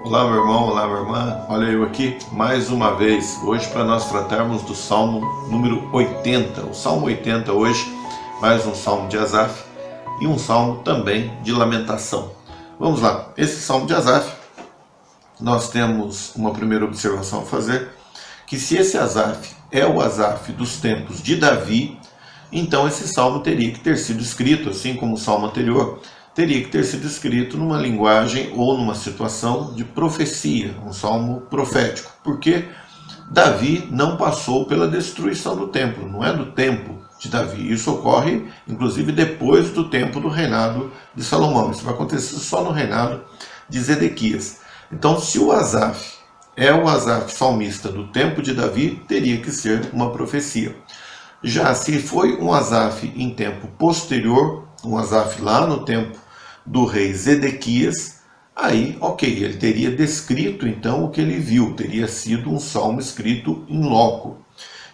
Olá meu irmão, olá minha irmã, olha eu aqui mais uma vez, hoje para nós tratarmos do Salmo número 80, o Salmo 80 hoje, mais um Salmo de Asaf e um Salmo também de lamentação. Vamos lá, esse Salmo de Asaf, nós temos uma primeira observação a fazer, que se esse Asaf é o Asaf dos tempos de Davi, então esse Salmo teria que ter sido escrito, assim como o Salmo anterior, teria que ter sido escrito numa linguagem ou numa situação de profecia, um salmo profético, porque Davi não passou pela destruição do templo, não é do tempo de Davi. Isso ocorre, inclusive, depois do tempo do reinado de Salomão. Isso vai acontecer só no reinado de Zedequias. Então, se o Asaf é o Asaf salmista do tempo de Davi, teria que ser uma profecia. Já se foi um Asaf em tempo posterior, um Asaf lá no tempo do rei Zedequias, aí, ok, ele teria descrito então o que ele viu, teria sido um salmo escrito in loco.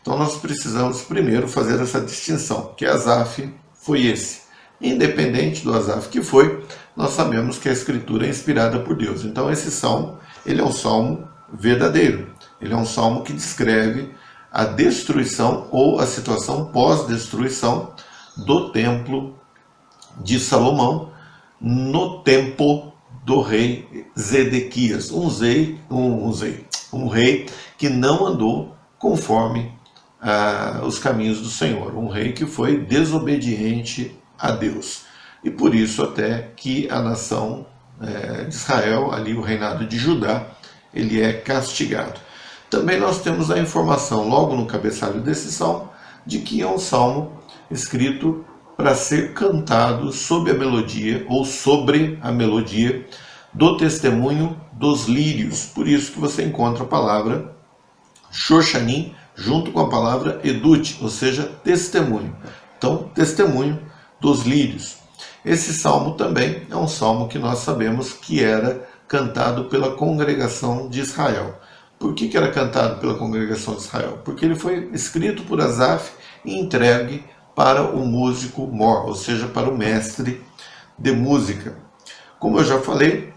Então nós precisamos primeiro fazer essa distinção, que Asaf foi esse. Independente do Asaf que foi, nós sabemos que a escritura é inspirada por Deus. Então esse salmo, ele é um salmo verdadeiro, ele é um salmo que descreve a destruição ou a situação pós-destruição do templo de Salomão no tempo do rei Zedequias, um rei que não andou conforme os caminhos do Senhor, um rei que foi desobediente a Deus. E por isso até que a nação de Israel, ali o reinado de Judá, ele é castigado. Também nós temos a informação logo no cabeçalho desse salmo, de que é um salmo escrito para ser cantado sob a melodia ou sobre a melodia do testemunho dos lírios. Por isso que você encontra a palavra Shoshanim junto com a palavra Edut, ou seja, testemunho. Então, testemunho dos lírios. Esse salmo também é um salmo que nós sabemos que era cantado pela congregação de Israel. Por que era cantado pela congregação de Israel? Porque ele foi escrito por Asaf e entregue para o músico mor, ou seja, para o mestre de música. Como eu já falei,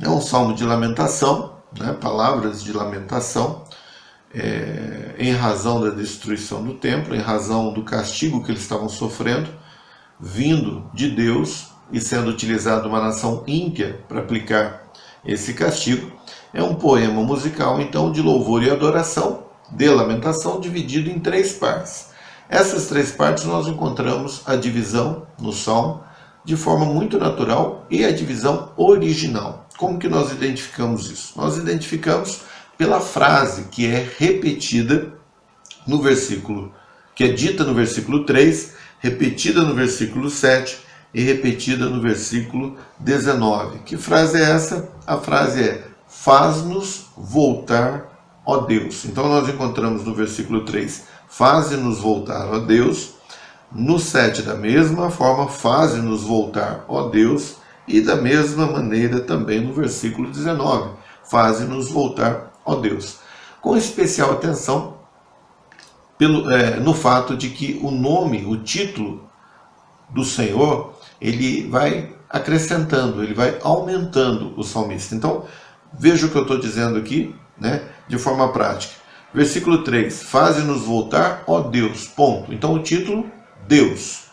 é um salmo de lamentação, palavras de lamentação, em razão da destruição do templo, em razão do castigo que eles estavam sofrendo, vindo de Deus e sendo utilizado uma nação ímpia para aplicar esse castigo. É um poema musical, então, de louvor e adoração, de lamentação, dividido em 3 partes. Essas 3 partes nós encontramos a divisão no Salmo de forma muito natural e a divisão original. Como que nós identificamos isso? Nós identificamos pela frase que é repetida no versículo, que é dita no versículo 3, repetida no versículo 7 e repetida no versículo 19. Que frase é essa? A frase é: faz-nos voltar, ó Deus. Então nós encontramos no versículo 3, faze-nos voltar, ó Deus. No 7, da mesma forma, faze-nos voltar, ó Deus. E da mesma maneira também no versículo 19, faze-nos voltar, ó Deus. Com especial atenção no fato de que o nome, o título do Senhor, ele vai acrescentando, ele vai aumentando o salmista. Então, veja o que eu estou dizendo aqui, de forma prática. Versículo 3, faze-nos voltar, ó Deus, ponto. Então o título, Deus.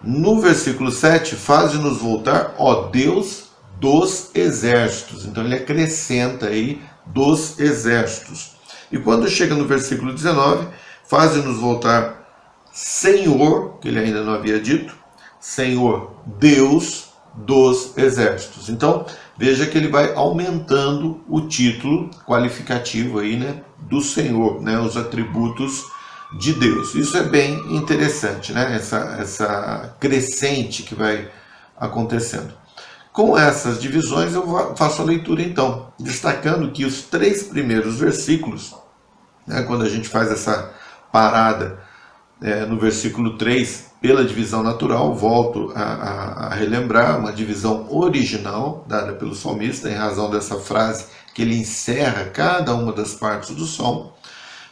No versículo 7, faze-nos voltar, ó Deus dos exércitos. Então ele acrescenta aí dos exércitos. E quando chega no versículo 19, faze-nos voltar, Senhor, que ele ainda não havia dito, Senhor, Deus dos exércitos. Então, veja que ele vai aumentando o título qualificativo aí, do Senhor, os atributos de Deus. Isso é bem interessante, essa crescente que vai acontecendo. Com essas divisões eu faço a leitura então, destacando que os 3 primeiros versículos, quando a gente faz essa parada no versículo 3, pela divisão natural, volto a relembrar uma divisão original dada pelo salmista, em razão dessa frase que ele encerra cada uma das partes do salmo.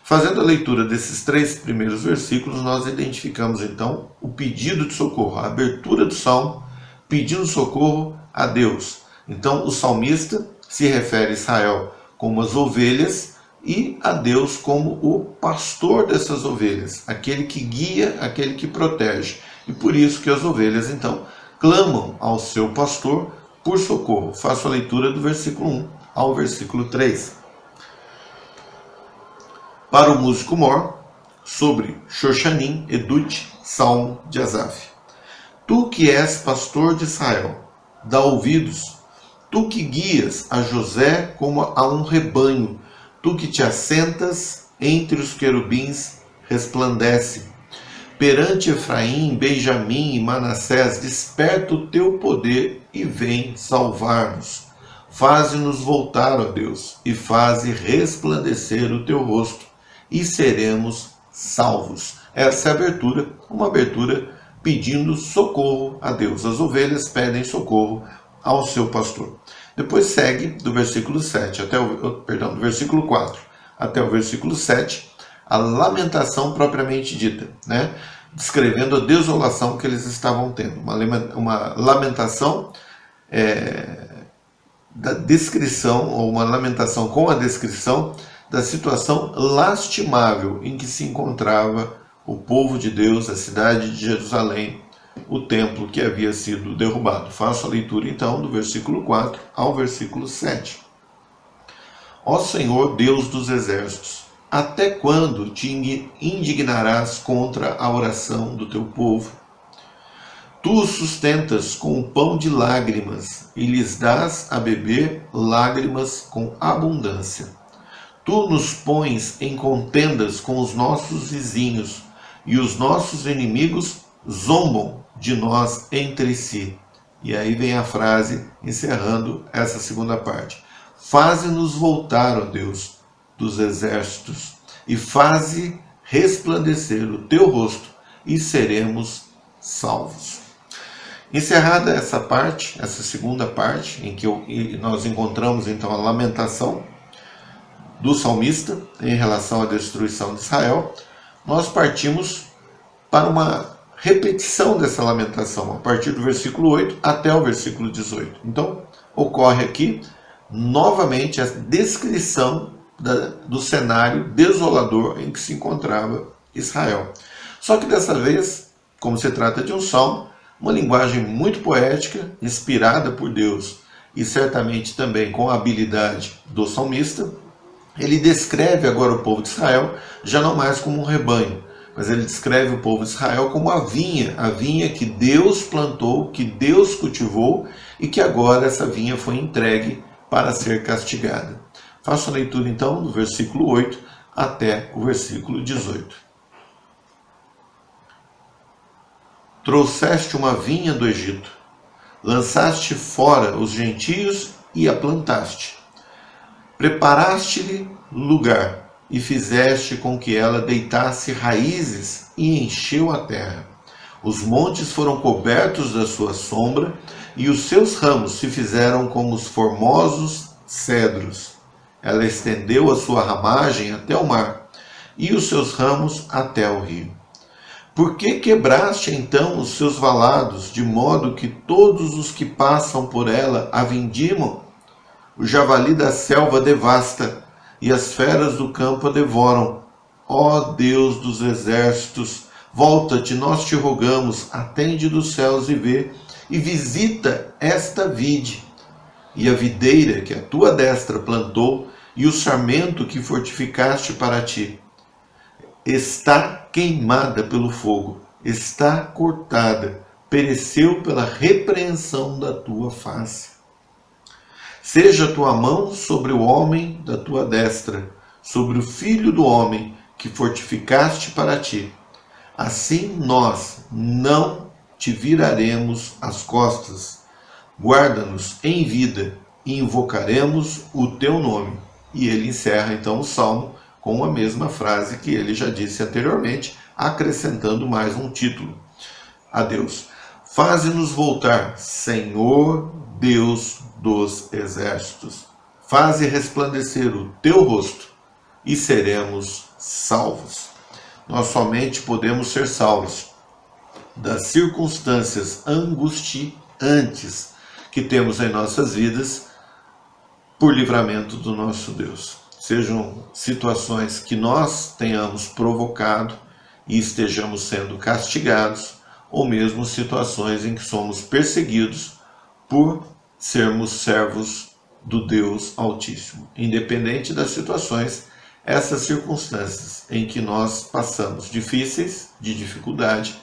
Fazendo a leitura desses 3 primeiros versículos, nós identificamos então o pedido de socorro, a abertura do salmo, pedindo socorro a Deus. Então o salmista se refere a Israel como as ovelhas e a Deus como o pastor dessas ovelhas, aquele que guia, aquele que protege. E por isso que as ovelhas, então, clamam ao seu pastor por socorro. Faço a leitura do versículo 1 ao versículo 3. Para o músico mor, sobre Shoshanim, Edut, Salmo de Asaf. Tu que és pastor de Israel, dá ouvidos. Tu que guias a José como a um rebanho, tu que te assentas entre os querubins, resplandece. Perante Efraim, Benjamim e Manassés, desperta o teu poder e vem salvar-nos. Faze-nos voltar, ó Deus, e faze resplandecer o teu rosto, e seremos salvos. Essa é a abertura, uma abertura pedindo socorro a Deus. As ovelhas pedem socorro ao seu pastor. Depois segue do versículo 7 até do versículo 4 até o versículo 7, a lamentação propriamente dita, né? Descrevendo a desolação que eles estavam tendo. Uma lamentação da descrição, ou uma lamentação com a descrição da situação lastimável em que se encontrava o povo de Deus, a cidade de Jerusalém, o templo que havia sido derrubado. Faço a leitura então do versículo 4 ao versículo 7. Ó Senhor, Deus dos exércitos, até quando te indignarás contra a oração do teu povo? Tu os sustentas com o pão de lágrimas e lhes dás a beber lágrimas com abundância. Tu nos pões em contendas com os nossos vizinhos e os nossos inimigos zombam de nós entre si. E aí vem a frase encerrando essa segunda parte. Faze-nos voltar, ó Deus dos exércitos, e faze resplandecer o teu rosto, e seremos salvos. Encerrada essa parte, essa segunda parte, em que nós encontramos então a lamentação do salmista em relação à destruição de Israel, nós partimos para uma repetição dessa lamentação, a partir do versículo 8 até o versículo 18. Então, ocorre aqui novamente a descrição do cenário desolador em que se encontrava Israel. Só que dessa vez, como se trata de um salmo, uma linguagem muito poética, inspirada por Deus e certamente também com a habilidade do salmista, ele descreve agora o povo de Israel já não mais como um rebanho, mas ele descreve o povo de Israel como a vinha que Deus plantou, que Deus cultivou e que agora essa vinha foi entregue para ser castigada. Faço a leitura então do versículo 8 até o versículo 18. Trouxeste uma vinha do Egito, lançaste fora os gentios e a plantaste. Preparaste-lhe lugar e fizeste com que ela deitasse raízes e encheu a terra. Os montes foram cobertos da sua sombra e os seus ramos se fizeram como os formosos cedros. Ela estendeu a sua ramagem até o mar e os seus ramos até o rio. Por que quebraste então os seus valados, de modo que todos os que passam por ela a vindimam? O javali da selva devasta, e as feras do campo a devoram. Ó Deus dos exércitos, volta-te, nós te rogamos, atende dos céus e vê, e visita esta vide, e a videira que a tua destra plantou, e o sarmento que fortificaste para ti. Está queimada pelo fogo, está cortada, pereceu pela repreensão da tua face. Seja a tua mão sobre o homem da tua destra, sobre o filho do homem que fortificaste para ti. Assim nós não te viraremos as costas. Guarda-nos em vida e invocaremos o teu nome. E ele encerra então o salmo com a mesma frase que ele já disse anteriormente, acrescentando mais um título a Deus. Faze-nos voltar, Senhor Deus dos exércitos. Faze resplandecer o teu rosto e seremos salvos. Nós somente podemos ser salvos das circunstâncias angustiantes que temos em nossas vidas por livramento do nosso Deus. Sejam situações que nós tenhamos provocado e estejamos sendo castigados, ou mesmo situações em que somos perseguidos por sermos servos do Deus Altíssimo. Independente das situações, essas circunstâncias em que nós passamos difíceis, de dificuldade,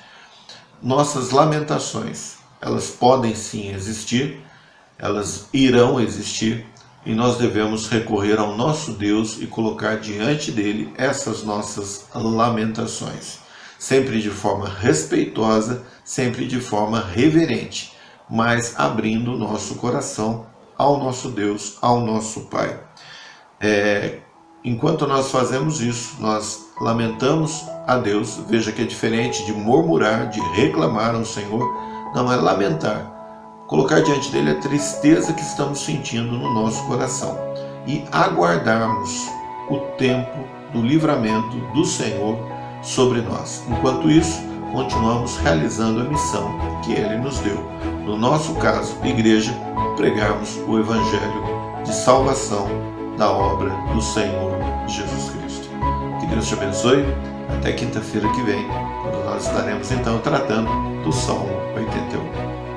nossas lamentações, elas podem sim existir, elas irão existir, e nós devemos recorrer ao nosso Deus e colocar diante dele essas nossas lamentações, sempre de forma respeitosa, sempre de forma reverente, mas abrindo o nosso coração ao nosso Deus, ao nosso Pai. Enquanto nós fazemos isso, nós lamentamos a Deus. Veja que é diferente de murmurar, de reclamar ao Senhor. Não, é lamentar, colocar diante dele a tristeza que estamos sentindo no nosso coração e aguardarmos o tempo do livramento do Senhor sobre nós. Enquanto isso, continuamos realizando a missão que ele nos deu. No nosso caso, igreja, pregarmos o evangelho de salvação da obra do Senhor Jesus Cristo. Que Deus te abençoe. Até quinta-feira que vem, quando nós estaremos então tratando do Salmo 81.